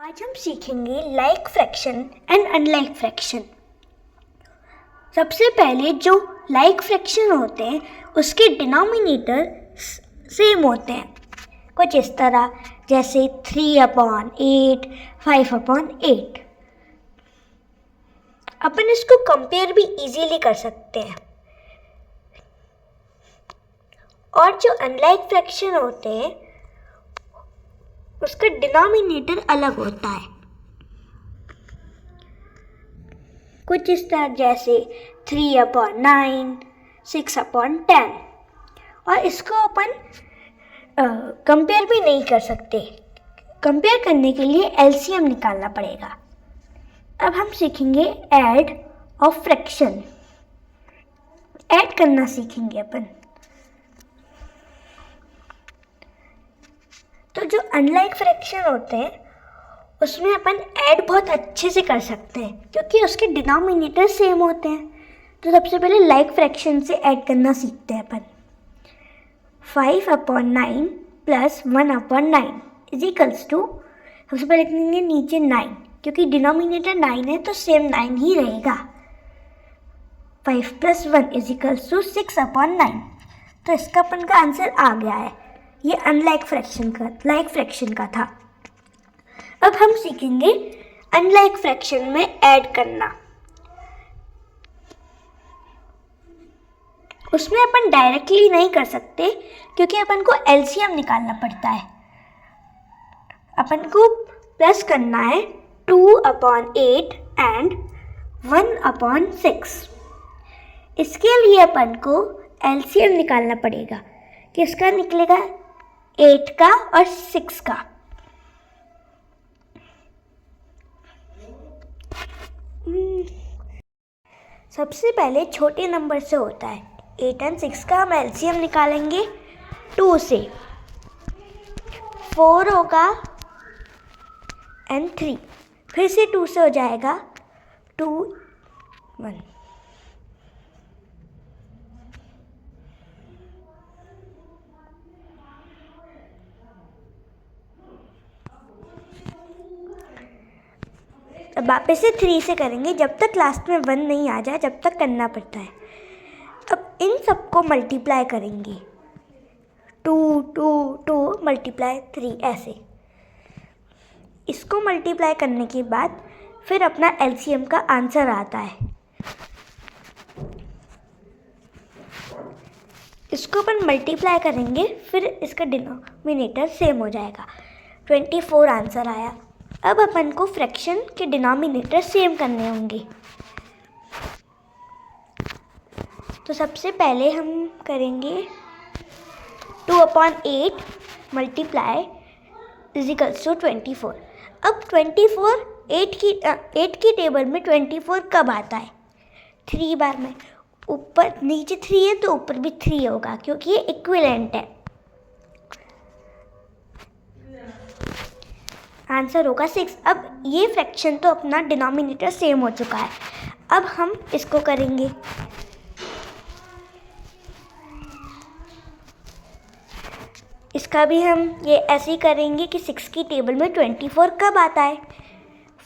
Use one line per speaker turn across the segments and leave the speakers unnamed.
आज हम सीखेंगे like fraction and unlike fraction. सबसे पहले जो लाइक फ्रैक्शन होते हैं उसके डिनोमिनेटर सेम होते हैं, कुछ इस तरह जैसे 3/8, 5/8। अपन इसको कंपेयर भी इजीली कर सकते हैं। और जो अनलाइक फ्रैक्शन होते हैं उसका डिनोमिनेटर अलग होता है, कुछ इस तरह जैसे 3/9, 6/10। और इसको अपन कंपेयर भी नहीं कर सकते। कंपेयर करने के लिए एलसीएम निकालना पड़ेगा। अब हम सीखेंगे ऐड ऑफ फ्रैक्शन। ऐड करना सीखेंगे अपन। तो जो अनलाइक फ्रैक्शन होते हैं उसमें अपन ऐड बहुत अच्छे से कर सकते हैं क्योंकि उसके डिनोमिनेटर सेम होते हैं। तो सबसे पहले लाइक फ्रैक्शन से ऐड करना सीखते हैं अपन। 5/9 प्लस 1/9 इज इक्वल्स टू, सबसे पहले लिखेंगे नीचे 9 क्योंकि डिनोमिनेटर 9 है तो सेम 9 ही रहेगा। 5 + 1 इज इक्वल्स टू 6/9। तो इसका अपन का आंसर आ गया है। ये अनलाइक फ्रैक्शन का लाइक फ्रैक्शन का था। अब हम सीखेंगे अनलाइक फ्रैक्शन में ऐड करना। उसमें अपन डायरेक्टली नहीं कर सकते क्योंकि अपन को एलसीएम निकालना पड़ता है। अपन को प्लस करना है 2/8 एंड 1/6। इसके लिए अपन को एलसीएम निकालना पड़ेगा। किसका निकलेगा? 8 का और 6 का। सबसे पहले छोटे नंबर से होता है। 8 और 6 का हम एलसीएम निकालेंगे 2 से। 4 होगा एंड 3, फिर से 2 से हो जाएगा 2, 1। अब वापस से 3 से करेंगे, जब तक लास्ट में 1 नहीं आ जाए जब तक करना पड़ता है। अब इन सबको मल्टीप्लाई करेंगे 2, 2, 2 मल्टीप्लाई 3 ऐसे। इसको मल्टीप्लाई करने के बाद फिर अपना एलसीएम का आंसर आता है। इसको अपन मल्टीप्लाई करेंगे फिर इसका डिनोमिनेटर सेम हो जाएगा। 24 आंसर आया। अब अपन को फ्रैक्शन के डिनोमिनेटर सेम करने होंगे। तो सबसे पहले हम करेंगे 2/8 मल्टीप्लाई इज इक्वल्स टू 24। अब 24 8 की टेबल में 24 कब आता है? 3 बार में। ऊपर नीचे 3 है तो ऊपर भी 3 होगा क्योंकि ये इक्विवेलेंट है। आंसर होगा 6। अब ये फ्रैक्शन तो अपना डिनोमिनेटर सेम हो चुका है। अब हम इसको करेंगे। इसका भी हम ये ऐसे ही करेंगे कि 6 की टेबल में 24 कब आता है?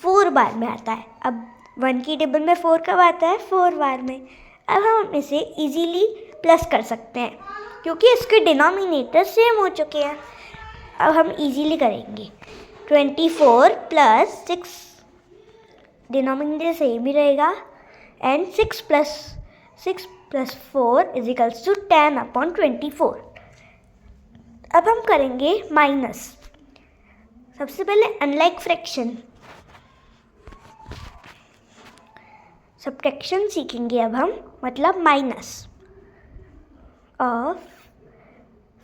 4 बार में आता है। अब 1 की टेबल में 4 कब आता है? 4 बार में। अब हम इसे इजीली प्लस कर सकते हैं क्योंकि इसके डिनोमिनेटर सेम हो चुके हैं। अब हम इजीली करेंगे 24 + 6, डिनोमिनेटर सेम ही रहेगा, एंड 6 + 4 इज इक्वल्स टू 10/24। अब हम करेंगे माइनस। सबसे पहले अनलाइक फ्रैक्शन, सब्ट्रैक्शन सीखेंगे अब हम, मतलब माइनस ऑफ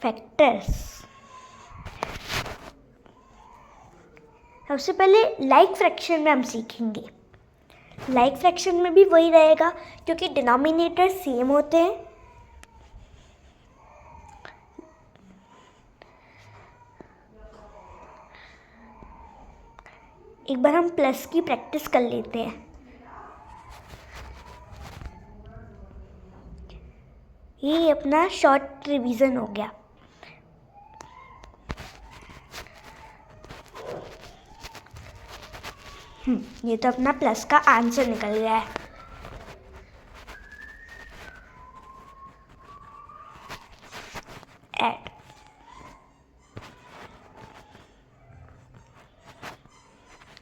फैक्टर्स। सबसे पहले लाइक फ्रैक्शन में हम सीखेंगे। लाइक फ्रैक्शन में भी वही रहेगा क्योंकि डिनोमिनेटर सेम होते हैं। एक बार हम प्लस की प्रैक्टिस कर लेते हैं। ये अपना शॉर्ट रिवीजन हो गया। ये तो अपना प्लस का आंसर निकल गया है। ऐड।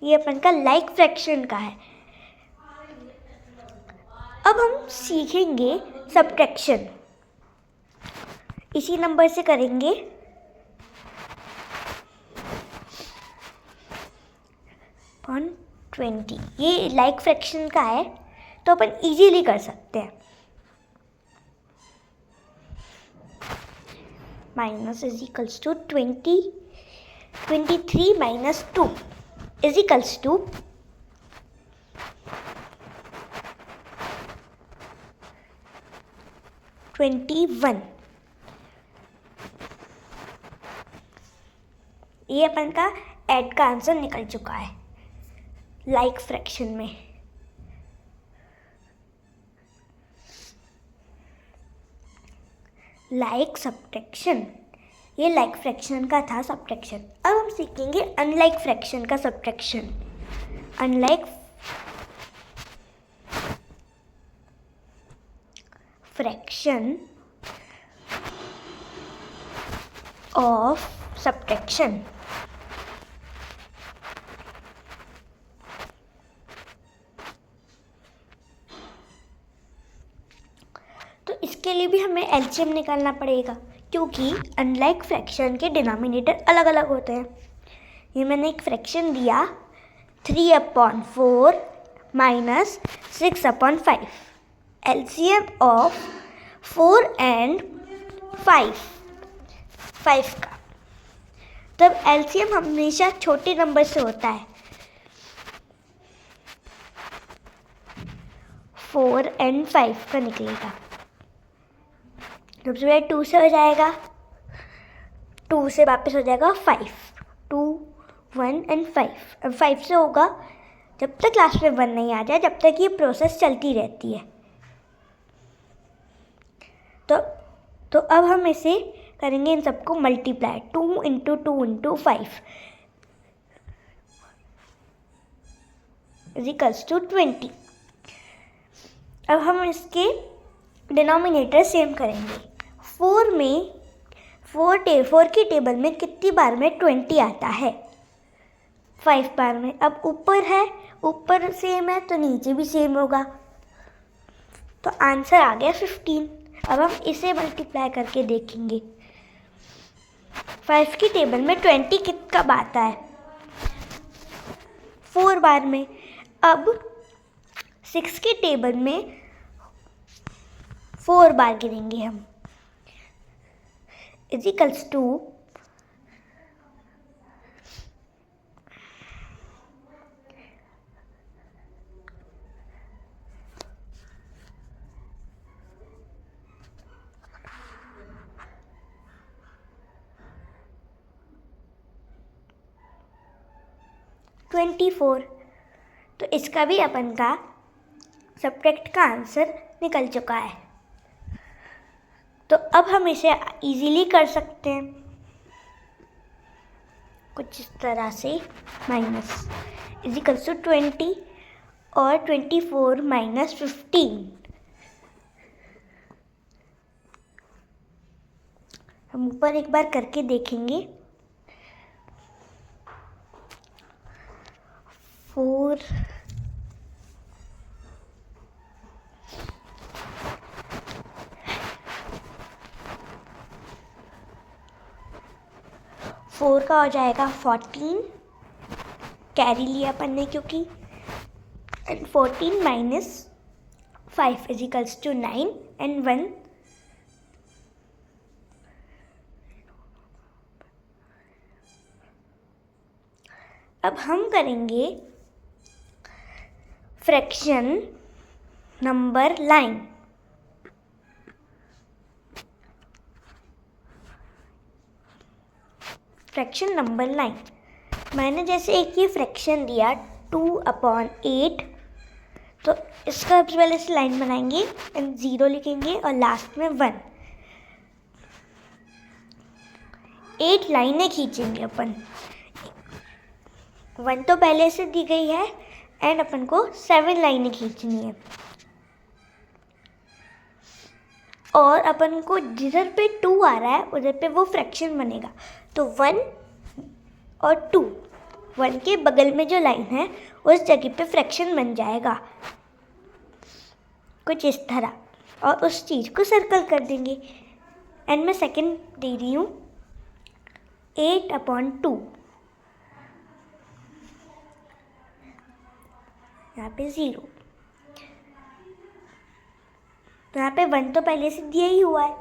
ये अपन का लाइक फ्रैक्शन का है। अब हम सीखेंगे सब्ट्रैक्शन। इसी नंबर से करेंगे। 20 ये लाइक फ्रैक्शन का है तो अपन इजीली कर सकते हैं। Minus is equals to 23 minus 2 is equals to 21। ये अपन का ऐड का आंसर निकल चुका है लाइक फ्रैक्शन में। लाइक सब्ट्रैक्शन, ये लाइक फ्रैक्शन का था सब्ट्रैक्शन। अब हम सीखेंगे अनलाइक फ्रैक्शन का subtraction. Unlike fraction of subtraction. तो इसके लिए भी हमें एलसीएम निकालना पड़ेगा, क्योंकि अनलाइक फ्रैक्शन के डिनोमिनेटर अलग अलग होते हैं। ये मैंने एक फ्रैक्शन दिया 3/4 माइनस 6/5। एलसीएम ऑफ 4 and 5 का। तब एलसीएम हमेशा छोटे नंबर से होता है। 4 and 5 का निकलेगा। सबसे पहले 2 से हो जाएगा, 2 से वापस हो जाएगा 5, 2, 1 and 5। अब 5 से होगा जब तक लास्ट में 1 नहीं आ जाए, जब तक ये प्रोसेस चलती रहती है। तो अब हम इसे करेंगे इन सबको मल्टीप्लाई। 2 × 2 × 5 is equals to 20। अब हम इसके डिनोमिनेटर सेम करेंगे। 4 की टेबल में कितनी बार में 20 आता है? 5 बार में। अब ऊपर है, ऊपर सेम है तो नीचे भी सेम होगा, तो आंसर आ गया 15। अब हम इसे मल्टीप्लाई करके देखेंगे। 5 की टेबल में 20 कब आता है? 4 बार में। अब 6 की टेबल में 4 बार गिनेंगे हम, इज इक्वल्स टू 24। तो इसका भी अपन का सब्ट्रैक्ट का आंसर निकल चुका है। तो अब हम इसे इजीली कर सकते हैं कुछ इस तरह से। माइनस इज इक्वल्स टू 20 और 24 माइनस 15। हम ऊपर एक बार करके देखेंगे। 4 का हो जाएगा 14, कैरी लिया अपन ने क्योंकि, 14 minus 5 is equals to 9 and 1। अब हम करेंगे fraction number line. Fraction number line मैंने जैसे एक ये फ्रैक्शन दिया 2/8, तो इसका सबसे पहले से लाइन बनाएंगे एंड 0 लिखेंगे और लास्ट में 1। 8 लाइनें खींचेंगे अपन। 1 तो पहले से दी गई है, एंड अपन को 7 लाइनें खींचनी है। और अपन को जिधर पे 2 आ रहा है उधर पे वो फ्रैक्शन बनेगा, तो 1 और 2, 1 के बगल में जो लाइन है उस जगह पे फ्रैक्शन बन जाएगा कुछ इस तरह, और उस चीज़ को सर्कल कर देंगे। एंड मैं सेकंड दे रही हूँ 8/2, यहाँ पे 0, तो यहाँ पे 1 तो पहले से दिया ही हुआ है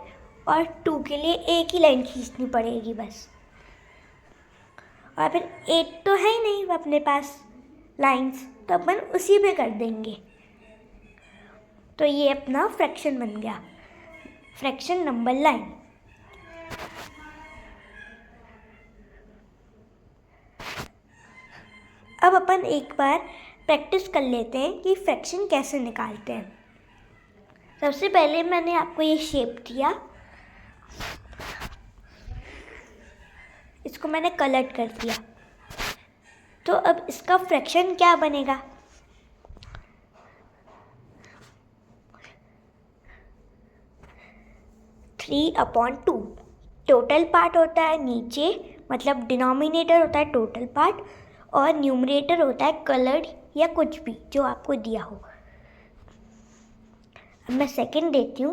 और 2 के लिए एक ही लाइन खींचनी पड़ेगी बस। और फिर 8 तो है ही नहीं अपने पास लाइंस, तो अपन उसी पे कर देंगे। तो ये अपना फ्रैक्शन बन गया, फ्रैक्शन नंबर लाइन। अब अपन एक बार प्रैक्टिस कर लेते हैं कि फ्रैक्शन कैसे निकालते हैं। सबसे पहले मैंने आपको ये शेप दिया, इसको मैंने कलर कर दिया। तो अब इसका फ्रैक्शन क्या बनेगा? Three upon two. Total part होता है नीचे, मतलब डिनोमिनेटर होता है टोटल पार्ट, और न्यूमरेटर होता है कलर्ड या कुछ भी जो आपको दिया हो। अब मैं सेकंड देती हूँ।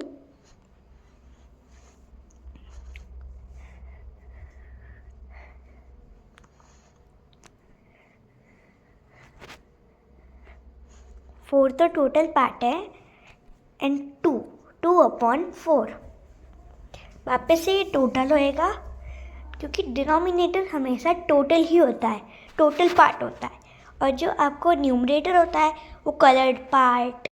फोर तो टोटल पार्ट है, एंड 2/4 वापस से ये टोटल होएगा, क्योंकि डिनोमिनेटर हमेशा टोटल ही होता है, टोटल पार्ट होता है, और जो आपको न्यूमरेटर होता है वो कलर्ड पार्ट